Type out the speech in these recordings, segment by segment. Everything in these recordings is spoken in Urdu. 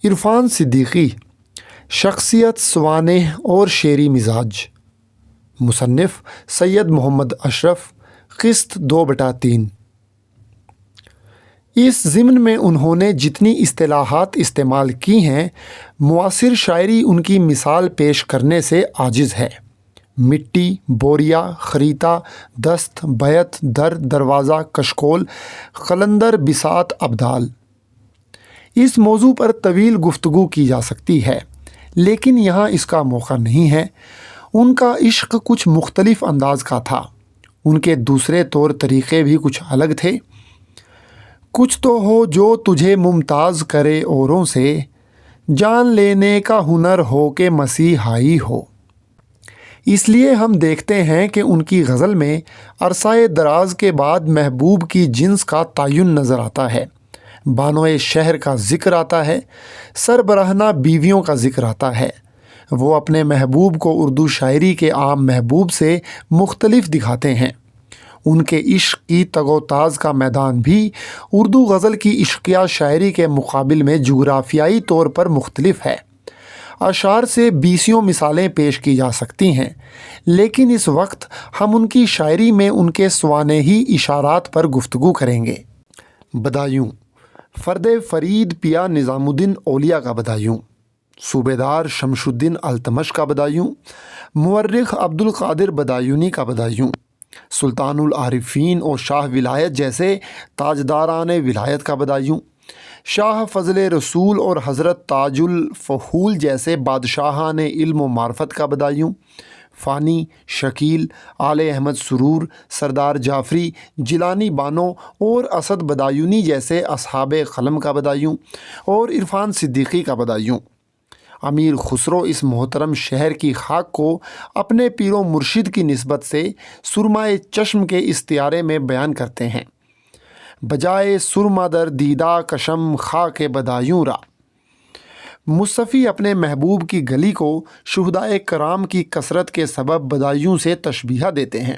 عرفان صدیقی، شخصیت سوانح اور شعری مزاج۔ مصنف سید محمد اشرف، قسط 2/3۔ اس ضمن میں انہوں نے جتنی اصطلاحات استعمال کی ہیں، معاصر شاعری ان کی مثال پیش کرنے سے عاجز ہے۔ مٹی، بوریا، خریتا، دست، بیت، در، دروازہ، کشکول، قلندر، بساط، ابدال۔ اس موضوع پر طویل گفتگو کی جا سکتی ہے، لیکن یہاں اس کا موقع نہیں ہے۔ ان کا عشق کچھ مختلف انداز کا تھا، ان کے دوسرے طور طریقے بھی کچھ الگ تھے۔ کچھ تو ہو جو تجھے ممتاز کرے اوروں سے، جان لینے کا ہنر ہو کہ مسیحائی ہو۔ اس لیے ہم دیکھتے ہیں کہ ان کی غزل میں عرصۂ دراز کے بعد محبوب کی جنس کا تعین نظر آتا ہے، بانوئے شہر کا ذکر آتا ہے، سربراہانہ بیویوں کا ذکر آتا ہے۔ وہ اپنے محبوب کو اردو شاعری کے عام محبوب سے مختلف دکھاتے ہیں۔ ان کے عشق کی تگ و تاز کا میدان بھی اردو غزل کی عشقیہ شاعری کے مقابل میں جغرافیائی طور پر مختلف ہے۔ اشعار سے بیسیوں مثالیں پیش کی جا سکتی ہیں، لیکن اس وقت ہم ان کی شاعری میں ان کے سوانحی اشارات پر گفتگو کریں گے۔ بدایوں، فرد فرید پیا نظام الدین اولیاء کا بدایوں، صوبیدار شمس الدین التمش کا بدایوں، مورخ عبدالقادر بدایونی کا بدایوں، سلطان العارفین اور شاہ ولایت جیسے تاجداران ولایت کا بدایوں، شاہ فضل رسول اور حضرت تاج الفحول جیسے بادشاہان علم و معرفت کا بدایوں، فانی، شکیل، آل احمد سرور، سردار جعفری، جیلانی بانو اور اسد بدایونی جیسے اصحاب قلم کا بدایوں، اور عرفان صدیقی کا بدایوں۔ امیر خسرو اس محترم شہر کی خاک کو اپنے پیر و مرشد کی نسبت سے سرمائے چشم کے استعارے میں بیان کرتے ہیں۔ بجائے سرما در دیدہ کشم خاک بدایوں را۔ مصطفی اپنے محبوب کی گلی کو شہدائے کرام کی کثرت کے سبب بدایوں سے تشبیہ دیتے ہیں۔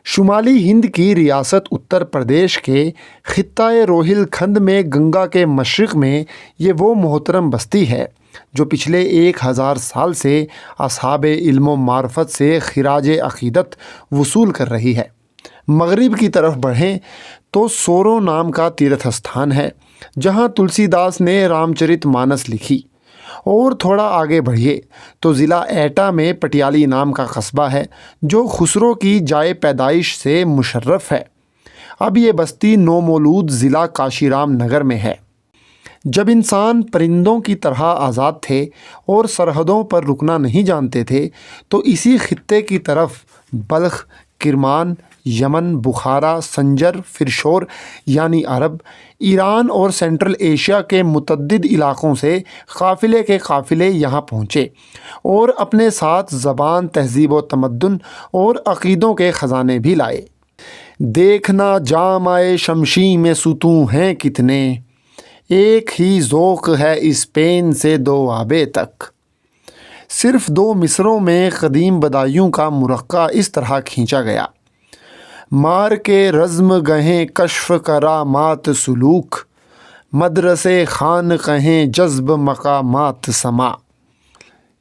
شمالی ہند کی ریاست اتر پردیش کے خطہ روہل کھنڈ میں گنگا کے مشرق میں یہ وہ محترم بستی ہے جو پچھلے 1000 سال سے اصحاب علم و معرفت سے خراج عقیدت وصول کر رہی ہے۔ مغرب کی طرف بڑھیں تو سورو نام کا تیرتھ استھان ہے، جہاں تلسی داس نے رام چرت مانس لکھی، اور تھوڑا آگے بڑھیے تو ضلع ایٹا میں پٹیالی نام کا قصبہ ہے جو خسرو کی جائے پیدائش سے مشرف ہے۔ اب یہ بستی نومولود ضلع کاشی رام نگر میں ہے۔ جب انسان پرندوں کی طرح آزاد تھے اور سرحدوں پر رکنا نہیں جانتے تھے تو اسی خطے کی طرف بلخ، کرمان، یمن، بخارا، سنجر، فرشور یعنی عرب، ایران اور سینٹرل ایشیا کے متعدد علاقوں سے قافلے کے قافلے یہاں پہنچے اور اپنے ساتھ زبان، تہذیب و تمدن اور عقیدوں کے خزانے بھی لائے۔ دیکھنا جامائے شمشی میں ستوں ہیں کتنے، ایک ہی ذوق ہے اسپین سے دوآبے تک۔ صرف 2 مصروں میں قدیم بدایوں کا مرقع اس طرح کھینچا گیا: مار کے رزم گہیں کشف کرامات سلوک، مدرسے خان کہیں جذب مقامات سما۔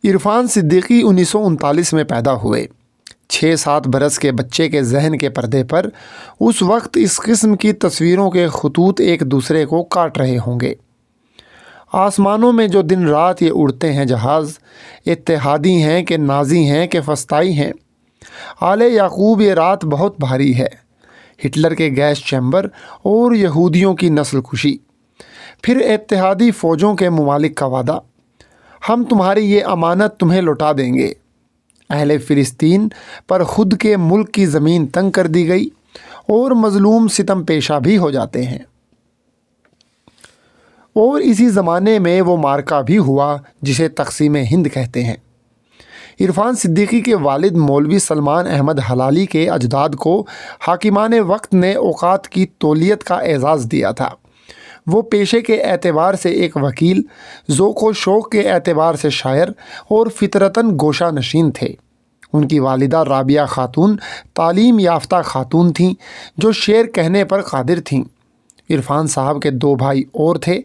عرفان صدیقی 1939 میں پیدا ہوئے۔ 6-7 برس کے بچے کے ذہن کے پردے پر اس وقت اس قسم کی تصویروں کے خطوط ایک دوسرے کو کاٹ رہے ہوں گے۔ آسمانوں میں جو دن رات یہ اڑتے ہیں جہاز، اتحادی ہیں کہ نازی ہیں کہ فسطائی ہیں۔ آل یعقوب یہ رات بہت بھاری ہے، ہٹلر کے گیس چیمبر اور یہودیوں کی نسل کشی، پھر اتحادی فوجوں کے ممالک کا وعدہ، ہم تمہاری یہ امانت تمہیں لوٹا دیں گے۔ اہل فلسطین پر خود کے ملک کی زمین تنگ کر دی گئی اور مظلوم ستم پیشہ بھی ہو جاتے ہیں۔ اور اسی زمانے میں وہ معرکہ بھی ہوا جسے تقسیم ہند کہتے ہیں۔ عرفان صدیقی کے والد مولوی سلمان احمد حلالی کے اجداد کو حاکمان وقت نے اوقات کی تولیت کا اعزاز دیا تھا۔ وہ پیشے کے اعتبار سے ایک وکیل، ذوق و شوق کے اعتبار سے شاعر اور فطرتاً گوشہ نشین تھے۔ ان کی والدہ رابعہ خاتون تعلیم یافتہ خاتون تھیں جو شعر کہنے پر قادر تھیں۔ عرفان صاحب کے 2 بھائی اور تھے،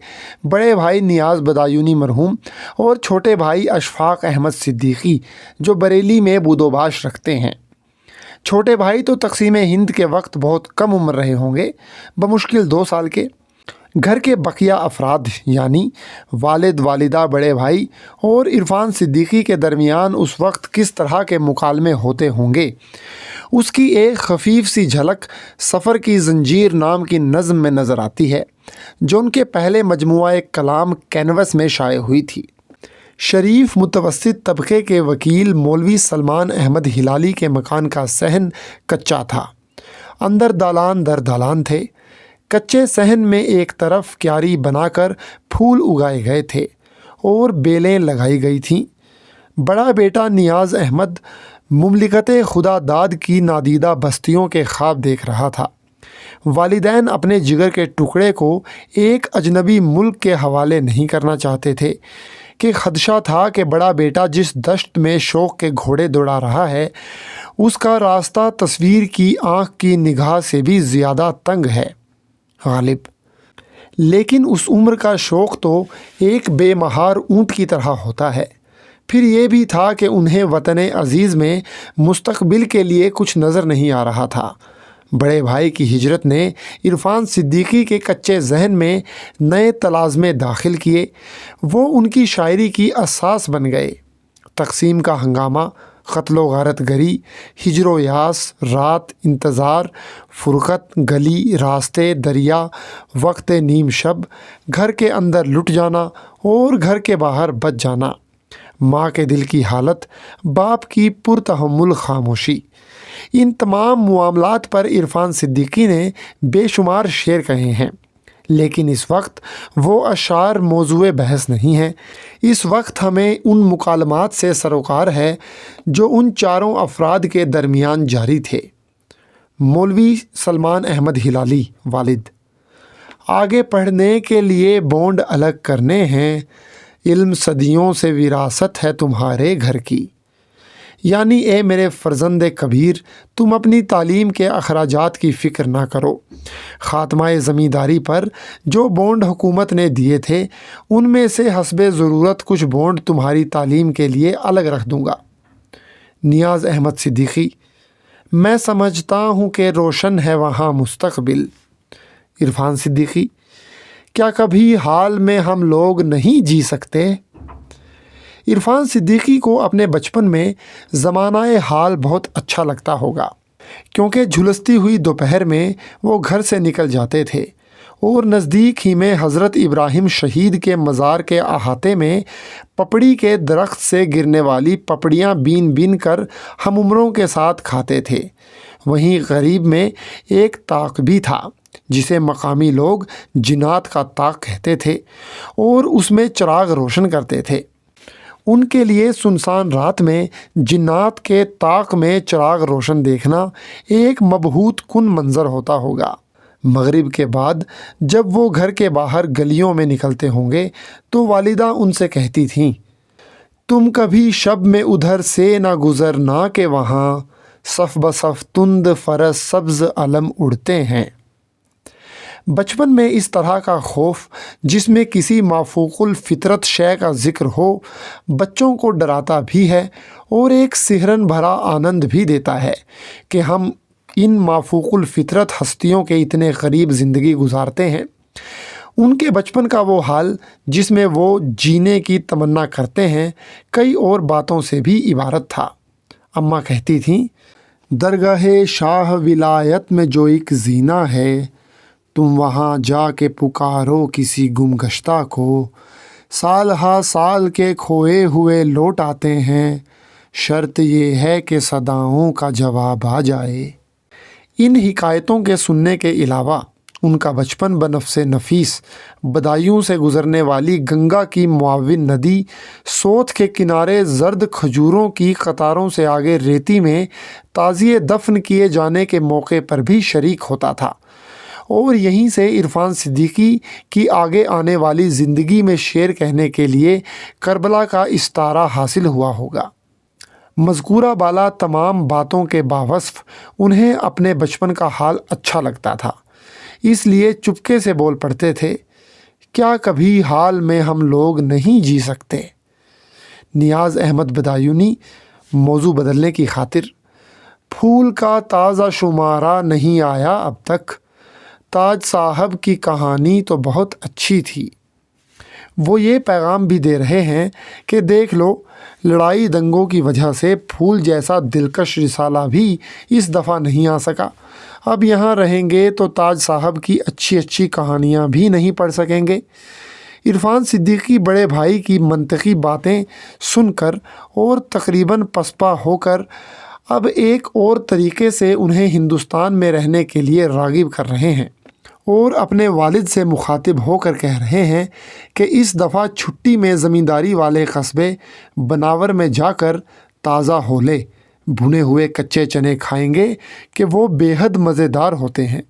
بڑے بھائی نیاز بدایونی مرحوم اور چھوٹے بھائی اشفاق احمد صدیقی جو بریلی میں بود و باش رکھتے ہیں۔ چھوٹے بھائی تو تقسیم ہند کے وقت بہت کم عمر رہے ہوں گے، بمشکل 2 سال کے۔ گھر کے بقیہ افراد یعنی والد، والدہ، بڑے بھائی اور عرفان صدیقی کے درمیان اس وقت کس طرح کے مکالمے ہوتے ہوں گے، اس کی ایک خفیف سی جھلک سفر کی زنجیر نام کی نظم میں نظر آتی ہے جو ان کے پہلے مجموعہ کلام کینوس میں شائع ہوئی تھی۔ شریف متوسط طبقے کے وکیل مولوی سلمان احمد ہلالی کے مکان کا صحن کچا تھا، اندر دالان در دالان تھے۔ کچے صحن میں ایک طرف کیاری بنا کر پھول اگائے گئے تھے اور بیلیں لگائی گئی تھیں۔ بڑا بیٹا نیاز احمد مملکت خدا داد کی نادیدہ بستیوں کے خواب دیکھ رہا تھا۔ والدین اپنے جگر کے ٹکڑے کو ایک اجنبی ملک کے حوالے نہیں کرنا چاہتے تھے کہ خدشہ تھا کہ بڑا بیٹا جس دشت میں شوق کے گھوڑے دوڑا رہا ہے اس کا راستہ تصویر کی آنکھ کی نگاہ سے بھی زیادہ تنگ ہے۔ غالب لیکن اس عمر کا شوق تو ایک بے مہار اونٹ کی طرح ہوتا ہے۔ پھر یہ بھی تھا کہ انہیں وطن عزیز میں مستقبل کے لیے کچھ نظر نہیں آ رہا تھا۔ بڑے بھائی کی ہجرت نے عرفان صدیقی کے کچے ذہن میں نئے تلازمے داخل کیے، وہ ان کی شاعری کی اساس بن گئے۔ تقسیم کا ہنگامہ، قتل و غارت گری، ہجر و یاس، رات، انتظار، فرقت، گلی، راستے، دریا، وقت نیم شب، گھر کے اندر لٹ جانا اور گھر کے باہر بچ جانا، ماں کے دل کی حالت، باپ کی پرتحمل خاموشی، ان تمام معاملات پر عرفان صدیقی نے بے شمار شعر کہے ہیں۔ لیکن اس وقت وہ اشعار موضوع بحث نہیں ہیں۔ اس وقت ہمیں ان مکالمات سے سروکار ہے جو ان چاروں افراد کے درمیان جاری تھے۔ مولوی سلمان احمد ہلالی، والد: آگے پڑھنے کے لیے بونڈ الگ کرنے ہیں، علم صدیوں سے وراثت ہے تمہارے گھر کی۔ یعنی اے میرے فرزند کبیر، تم اپنی تعلیم کے اخراجات کی فکر نہ کرو۔ خاتمہ زمینداری پر جو بونڈ حکومت نے دیے تھے ان میں سے حسب ضرورت کچھ بونڈ تمہاری تعلیم کے لیے الگ رکھ دوں گا۔ نیاز احمد صدیقی: میں سمجھتا ہوں کہ روشن ہے وہاں مستقبل۔ عرفان صدیقی: کیا کبھی حال میں ہم لوگ نہیں جی سکتے؟ عرفان صدیقی کو اپنے بچپن میں زمانہ حال بہت اچھا لگتا ہوگا، کیونکہ جھلستی ہوئی دوپہر میں وہ گھر سے نکل جاتے تھے اور نزدیک ہی میں حضرت ابراہیم شہید کے مزار کے احاطے میں پپڑی کے درخت سے گرنے والی پپڑیاں بین بین کر ہم عمروں کے ساتھ کھاتے تھے۔ وہیں غریب میں ایک طاق بھی تھا جسے مقامی لوگ جنات کا طاق کہتے تھے اور اس میں چراغ روشن کرتے تھے۔ ان کے لیے سنسان رات میں جنات کے طاق میں چراغ روشن دیکھنا ایک مبہوت کن منظر ہوتا ہوگا۔ مغرب کے بعد جب وہ گھر کے باہر گلیوں میں نکلتے ہوں گے تو والدہ ان سے کہتی تھیں، تم کبھی شب میں ادھر سے نہ گزرنا کہ وہاں صف بصف تند فرس سبز علم اڑتے ہیں۔ بچپن میں اس طرح کا خوف جس میں کسی مافوق الفطرت شے کا ذکر ہو بچوں کو ڈراتا بھی ہے اور ایک سحرن بھرا آنند بھی دیتا ہے کہ ہم ان مافوق الفطرت ہستیوں کے اتنے قریب زندگی گزارتے ہیں۔ ان کے بچپن کا وہ حال جس میں وہ جینے کی تمنا کرتے ہیں کئی اور باتوں سے بھی عبارت تھا۔ اماں کہتی تھیں، درگاہ شاہ ولایت میں جو ایک زینہ ہے، تم وہاں جا کے پکارو کسی گم گشتہ کو، سال ہا سال کے کھوئے ہوئے لوٹ آتے ہیں، شرط یہ ہے کہ صداؤں کا جواب آ جائے۔ ان حکایتوں کے سننے کے علاوہ ان کا بچپن بنفس نفیس بدایوں سے گزرنے والی گنگا کی معاون ندی سوت کے کنارے زرد کھجوروں کی قطاروں سے آگے ریتی میں تعزیے دفن کیے جانے کے موقع پر بھی شریک ہوتا تھا، اور یہیں سے عرفان صدیقی کی آگے آنے والی زندگی میں شعر کہنے کے لیے کربلا کا استعارہ حاصل ہوا ہوگا۔ مذکورہ بالا تمام باتوں کے باوصف انہیں اپنے بچپن کا حال اچھا لگتا تھا، اس لیے چپکے سے بول پڑتے تھے، کیا کبھی حال میں ہم لوگ نہیں جی سکتے؟ نیاز احمد بدایونی، موضوع بدلنے کی خاطر: پھول کا تازہ شمارہ نہیں آیا اب تک، تاج صاحب کی کہانی تو بہت اچھی تھی۔ وہ یہ پیغام بھی دے رہے ہیں کہ دیکھ لو، لڑائی دنگوں کی وجہ سے پھول جیسا دلکش رسالہ بھی اس دفعہ نہیں آ سکا۔ اب یہاں رہیں گے تو تاج صاحب کی اچھی اچھی کہانیاں بھی نہیں پڑھ سکیں گے۔ عرفان صدیقی بڑے بھائی کی منطقی باتیں سن کر اور تقریباً پسپا ہو کر اب ایک اور طریقے سے انہیں ہندوستان میں رہنے کے لیے راغب کر رہے ہیں، اور اپنے والد سے مخاطب ہو کر کہہ رہے ہیں کہ اس دفعہ چھٹی میں زمینداری والے قصبے بناور میں جا کر تازہ ہولے بھنے ہوئے کچے چنے کھائیں گے کہ وہ بے حد مزیدار ہوتے ہیں۔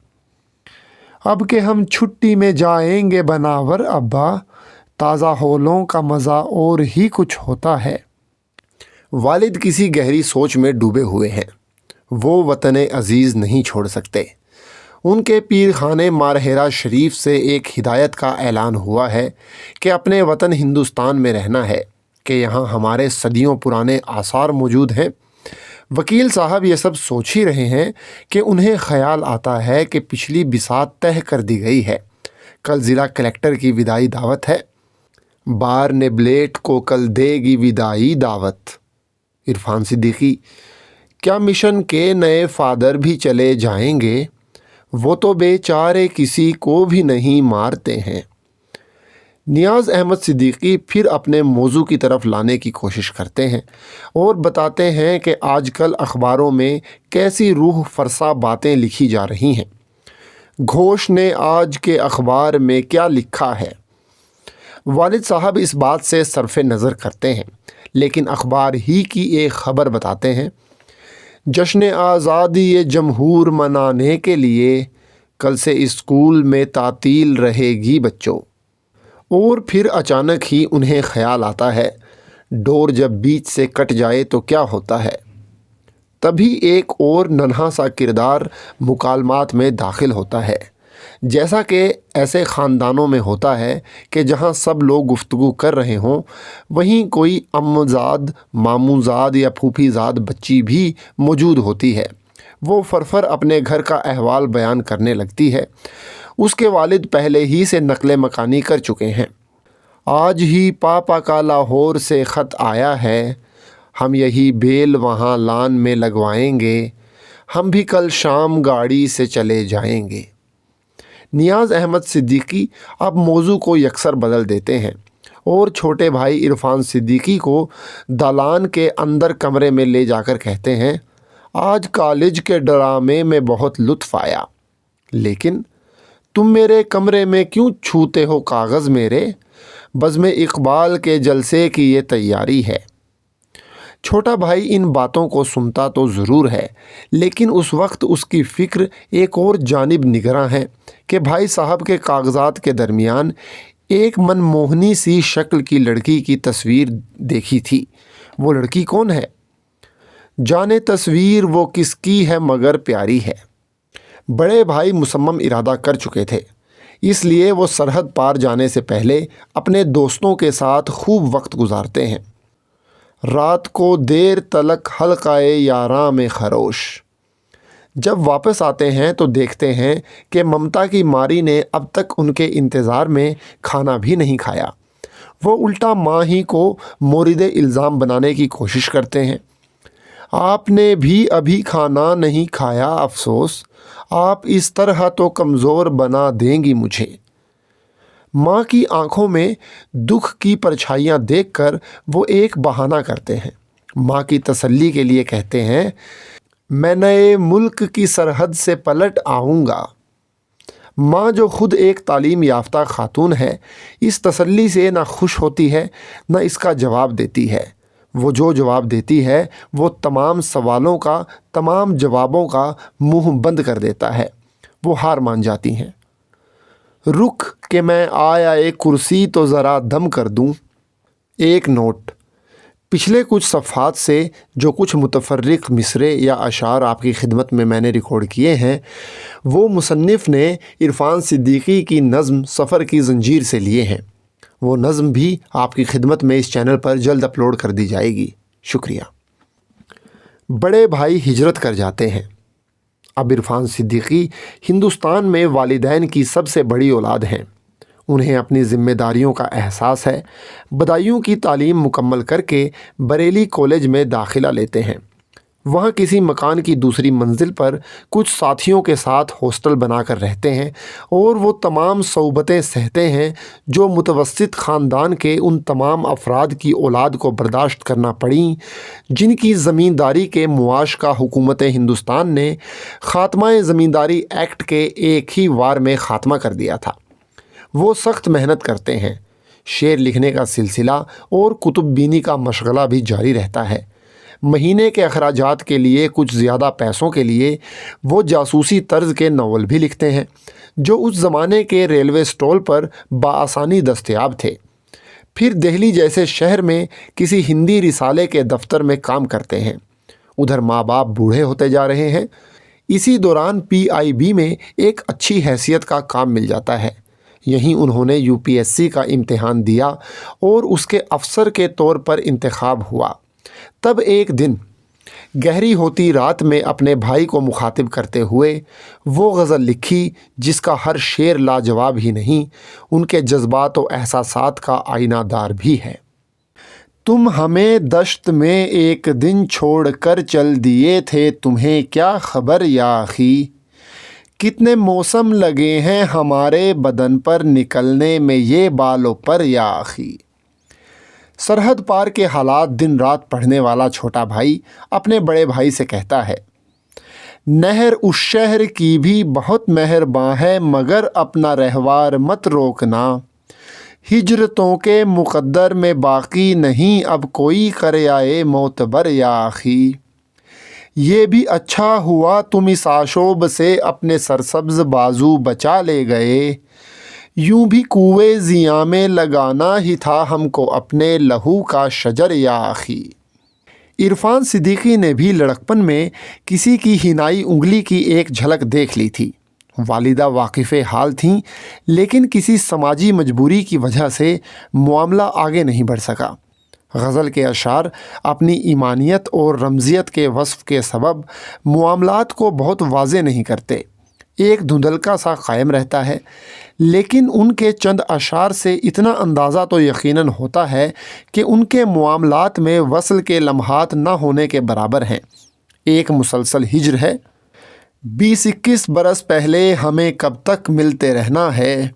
اب کہ ہم چھٹی میں جائیں گے بناور ابا، تازہ ہولوں کا مزہ اور ہی کچھ ہوتا ہے۔ والد کسی گہری سوچ میں ڈوبے ہوئے ہیں۔ وہ وطن عزیز نہیں چھوڑ سکتے۔ ان کے پیر خانے مارہیرا شریف سے ایک ہدایت کا اعلان ہوا ہے کہ اپنے وطن ہندوستان میں رہنا ہے، کہ یہاں ہمارے صدیوں پرانے آثار موجود ہیں۔ وکیل صاحب یہ سب سوچ ہی رہے ہیں کہ انہیں خیال آتا ہے کہ پچھلی بساط طے کر دی گئی ہے۔ کل ضلع کلکٹر کی وداعی دعوت ہے۔ بار نے بلیٹ کو کل دے گی وداعی دعوت۔ عرفان صدیقی: کیا مشن کے نئے فادر بھی چلے جائیں گے؟ وہ تو بیچارے کسی کو بھی نہیں مارتے ہیں۔ نیاز احمد صدیقی پھر اپنے موضوع کی طرف لانے کی کوشش کرتے ہیں اور بتاتے ہیں کہ آج کل اخباروں میں کیسی روح فرسا باتیں لکھی جا رہی ہیں۔ گھوش نے آج کے اخبار میں کیا لکھا ہے؟ والد صاحب اس بات سے صرف نظر کرتے ہیں، لیکن اخبار ہی کی ایک خبر بتاتے ہیں: جشن آزادی جمہور منانے کے لیے کل سے اسکول میں تعطیل رہے گی بچوں۔ اور پھر اچانک ہی انہیں خیال آتا ہے، ڈور جب بیچ سے کٹ جائے تو کیا ہوتا ہے؟ تبھی ایک اور ننھا سا کردار مکالمات میں داخل ہوتا ہے، جیسا کہ ایسے خاندانوں میں ہوتا ہے کہ جہاں سب لوگ گفتگو کر رہے ہوں، وہیں کوئی عمزاد، ماموزاد یا پھوپھی زاد بچی بھی موجود ہوتی ہے۔ وہ فرفر اپنے گھر کا احوال بیان کرنے لگتی ہے۔ اس کے والد پہلے ہی سے نقل مکانی کر چکے ہیں۔ آج ہی پاپا کا لاہور سے خط آیا ہے، ہم یہی بیل وہاں لان میں لگوائیں گے، ہم بھی کل شام گاڑی سے چلے جائیں گے۔ نیاز احمد صدیقی اب موضوع کو یکسر بدل دیتے ہیں اور چھوٹے بھائی عرفان صدیقی کو دالان کے اندر کمرے میں لے جا کر کہتے ہیں، آج کالج کے ڈرامے میں بہت لطف آیا، لیکن تم میرے کمرے میں کیوں چھوتے ہو کاغذ میرے؟ بزم اقبال کے جلسے کی یہ تیاری ہے۔ چھوٹا بھائی ان باتوں کو سنتا تو ضرور ہے، لیکن اس وقت اس کی فکر ایک اور جانب نگراں ہے کہ بھائی صاحب کے کاغذات کے درمیان ایک من موہنی سی شکل کی لڑکی کی تصویر دیکھی تھی۔ وہ لڑکی کون ہے؟ جانے تصویر وہ کس کی ہے مگر پیاری ہے۔ بڑے بھائی مصمم ارادہ کر چکے تھے، اس لیے وہ سرحد پار جانے سے پہلے اپنے دوستوں کے ساتھ خوب وقت گزارتے ہیں۔ رات کو دیر تلک حلقہ یاراں میں خروش۔ جب واپس آتے ہیں تو دیکھتے ہیں کہ ممتا کی ماری نے اب تک ان کے انتظار میں کھانا بھی نہیں کھایا۔ وہ الٹا ماں ہی کو مورد الزام بنانے کی کوشش کرتے ہیں۔ آپ نے بھی ابھی کھانا نہیں کھایا، افسوس، آپ اس طرح تو کمزور بنا دیں گی مجھے۔ ماں کی آنکھوں میں دکھ کی پرچھائیاں دیکھ کر وہ ایک بہانہ کرتے ہیں۔ ماں کی تسلی کے لیے کہتے ہیں، میں نئے ملک کی سرحد سے پلٹ آؤں گا۔ ماں جو خود ایک تعلیم یافتہ خاتون ہے، اس تسلی سے نہ خوش ہوتی ہے نہ اس کا جواب دیتی ہے۔ وہ جو جواب دیتی ہے وہ تمام سوالوں کا، تمام جوابوں کا منہ بند کر دیتا ہے۔ وہ ہار مان جاتی ہیں۔ رک کہ میں آیا ایک کرسی تو ذرا دم کر دوں۔ ایک نوٹ: پچھلے کچھ صفحات سے جو کچھ متفرق مصرے یا اشعار آپ کی خدمت میں نے ریکارڈ کیے ہیں وہ مصنف نے عرفان صدیقی کی نظم سفر کی زنجیر سے لیے ہیں۔ وہ نظم بھی آپ کی خدمت میں اس چینل پر جلد اپلوڈ کر دی جائے گی۔ شکریہ۔ بڑے بھائی ہجرت کر جاتے ہیں۔ اب عرفان صدیقی ہندوستان میں والدین کی سب سے بڑی اولاد ہیں۔ انہیں اپنی ذمہ داریوں کا احساس ہے۔ بدایوں کی تعلیم مکمل کر کے بریلی کالج میں داخلہ لیتے ہیں۔ وہاں کسی مکان کی دوسری منزل پر کچھ ساتھیوں کے ساتھ ہاسٹل بنا کر رہتے ہیں اور وہ تمام صعوبتیں سہتے ہیں جو متوسط خاندان کے ان تمام افراد کی اولاد کو برداشت کرنا پڑیں جن کی زمینداری کے معاش کا حکومت ہندوستان نے خاتمہ زمینداری ایکٹ کے ایک ہی وار میں خاتمہ کر دیا تھا۔ وہ سخت محنت کرتے ہیں۔ شعر لکھنے کا سلسلہ اور کتب بینی کا مشغلہ بھی جاری رہتا ہے۔ مہینے کے اخراجات کے لیے کچھ زیادہ پیسوں کے لیے وہ جاسوسی طرز کے ناول بھی لکھتے ہیں جو اس زمانے کے ریلوے اسٹال پر بآسانی دستیاب تھے۔ پھر دہلی جیسے شہر میں کسی ہندی رسالے کے دفتر میں کام کرتے ہیں۔ ادھر ماں باپ بوڑھے ہوتے جا رہے ہیں۔ اسی دوران PIB میں ایک اچھی حیثیت کا کام مل جاتا ہے۔ یہیں انہوں نے UPSC کا امتحان دیا اور اس کے افسر کے طور پر انتخاب ہوا۔ تب ایک دن گہری ہوتی رات میں اپنے بھائی کو مخاطب کرتے ہوئے وہ غزل لکھی جس کا ہر شعر لاجواب ہی نہیں، ان کے جذبات و احساسات کا آئینہ دار بھی ہے۔ تم ہمیں دشت میں ایک دن چھوڑ کر چل دیے تھے، تمہیں کیا خبر یا اخی، کتنے موسم لگے ہیں ہمارے بدن پر نکلنے میں یہ بالوں پر یا اخی۔ سرحد پار کے حالات دن رات پڑھنے والا چھوٹا بھائی اپنے بڑے بھائی سے کہتا ہے، نہر اس شہر کی بھی بہت مہرباں ہے مگر اپنا رہوار مت روکنا، ہجرتوں کے مقدر میں باقی نہیں اب کوئی قریائے معتبر یا اخی، یہ بھی اچھا ہوا تم اس آشوب سے اپنے سرسبز بازو بچا لے گئے، یوں بھی کوئے زیاں میں لگانا ہی تھا ہم کو اپنے لہو کا شجر یا اخی۔ عرفان صدیقی نے بھی لڑکپن میں کسی کی ہینائی انگلی کی ایک جھلک دیکھ لی تھی۔ والدہ واقف حال تھیں لیکن کسی سماجی مجبوری کی وجہ سے معاملہ آگے نہیں بڑھ سکا۔ غزل کے اشعار اپنی ایمانیت اور رمزیت کے وصف کے سبب معاملات کو بہت واضح نہیں کرتے، ایک دھندلکا سا قائم رہتا ہے، لیکن ان کے چند اشعار سے اتنا اندازہ تو یقیناً ہوتا ہے کہ ان کے معاملات میں وصل کے لمحات نہ ہونے کے برابر ہیں۔ ایک مسلسل ہجر ہے، 20-21 برس پہلے ہمیں کب تک ملتے رہنا ہے،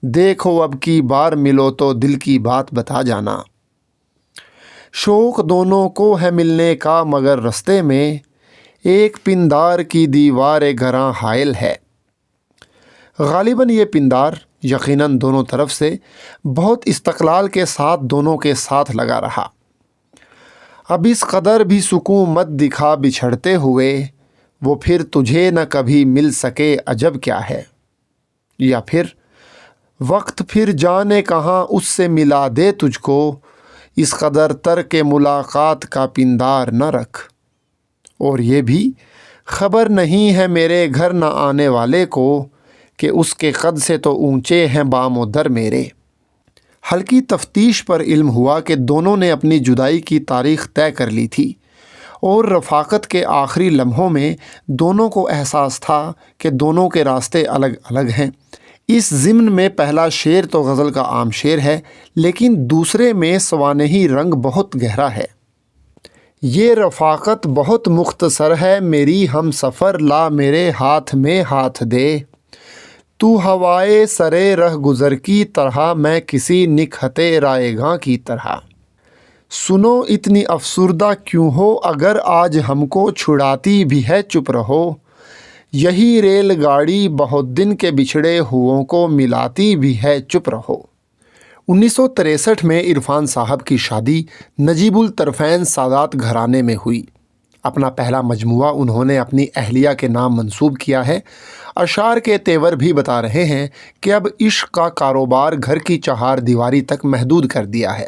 دیکھو اب کی بار ملو تو دل کی بات بتا جانا، شوق دونوں کو ہے ملنے کا مگر رستے میں ایک پندار کی دیوار گھراں حائل ہے۔ غالباً یہ پندار یقیناً دونوں طرف سے بہت استقلال کے ساتھ دونوں کے ساتھ لگا رہا۔ اب اس قدر بھی سکون مت دکھا بچھڑتے ہوئے، وہ پھر تجھے نہ کبھی مل سکے عجب کیا ہے، یا پھر وقت پھر جانے کہاں اس سے ملا دے تجھ کو، اس قدر ترک ملاقات کا پندار نہ رکھ، اور یہ بھی خبر نہیں ہے میرے گھر نہ آنے والے کو کہ اس کے قد سے تو اونچے ہیں بام و در میرے۔ ہلکی تفتیش پر علم ہوا کہ دونوں نے اپنی جدائی کی تاریخ طے کر لی تھی اور رفاقت کے آخری لمحوں میں دونوں کو احساس تھا کہ دونوں کے راستے الگ الگ ہیں۔ اس ضمن میں پہلا شعر تو غزل کا عام شعر ہے لیکن دوسرے میں سوانحی رنگ بہت گہرا ہے۔ یہ رفاقت بہت مختصر ہے میری ہم سفر لا میرے ہاتھ میں ہاتھ دے، تو ہوائے سرے رہ گزر کی طرح میں کسی نکہتے رائے گاں کی طرح، سنو اتنی افسردہ کیوں ہو اگر آج ہم کو چھڑاتی بھی ہے چپ رہو، یہی ریل گاڑی بہت دن کے بچھڑے ہوئوں کو ملاتی بھی ہے چپ رہو۔ 1963 میں عرفان صاحب کی شادی نجیب الطرفین سادات گھرانے میں ہوئی۔ اپنا پہلا مجموعہ انہوں نے اپنی اہلیہ کے نام منسوب کیا ہے۔ اشعار کے تیور بھی بتا رہے ہیں کہ اب عشق کا کاروبار گھر کی چہار دیواری تک محدود کر دیا ہے۔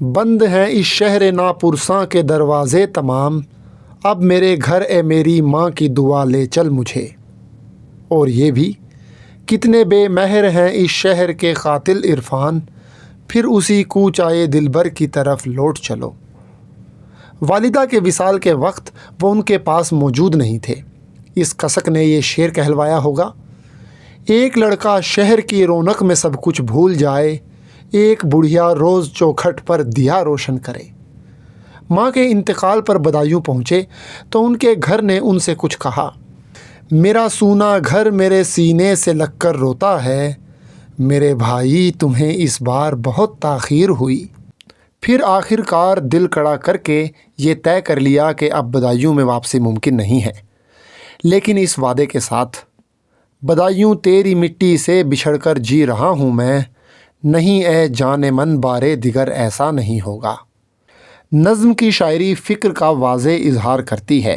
بند ہیں اس شہر ناپرساں کے دروازے تمام، اب میرے گھر اے میری ماں کی دعا لے چل مجھے۔ اور یہ بھی، کتنے بے مہر ہیں اس شہر کے قاتل عرفان، پھر اسی کوچ آئے دلبر کی طرف لوٹ چلو۔ والدہ کے وصال کے وقت وہ ان کے پاس موجود نہیں تھے۔ اس کسک نے یہ شعر کہلوایا ہوگا: ایک لڑکا شہر کی رونق میں سب کچھ بھول جائے، ایک بڑھیا روز چوکھٹ پر دیا روشن کرے۔ ماں کے انتقال پر بدایوں پہنچے تو ان کے گھر نے ان سے کچھ کہا: میرا سونا گھر میرے سینے سے لگ کر روتا ہے، میرے بھائی تمہیں اس بار بہت تاخیر ہوئی۔ پھر آخر کار دل کڑا کر کے یہ طے کر لیا کہ اب بدایوں میں واپسی ممکن نہیں ہے، لیکن اس وعدے کے ساتھ: بدایوں تیری مٹی سے بچھڑ کر جی رہا ہوں میں، نہیں اے جان من بارے دیگر ایسا نہیں ہوگا۔ نظم کی شاعری فکر کا واضح اظہار کرتی ہے،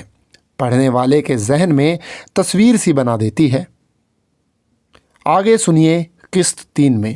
پڑھنے والے کے ذہن میں تصویر سی بنا دیتی ہے۔ آگے سنیے قسط 3 میں۔